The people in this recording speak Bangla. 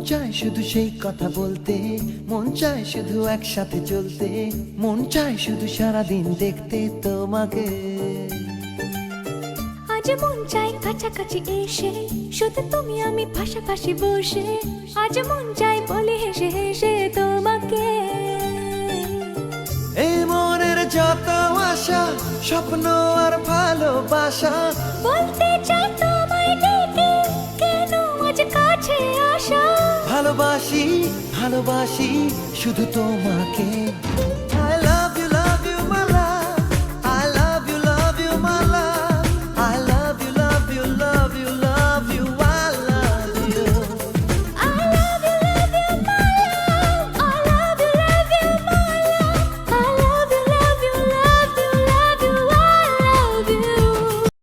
চায় শুধু সেই কথা বলতে, মন চায় শুধু একসাথে চলতে, মন চায় শুধু সারাদিন দেখতে তোমাকে। আজ মন চাই কাছাকাছি এসে, শুধু তুমি আমি পাশাপাশি বসে, আজ মন চাই বলে হেসে হেসে তোমাকে। এই মনের যত আশা, স্বপ্ন আর ভালোবাসা, বলতে চাই তোমায় ডেকে, কেন আজ কাছে আসা। ভালোবাসি ভালোবাসি শুধু তোমাকে।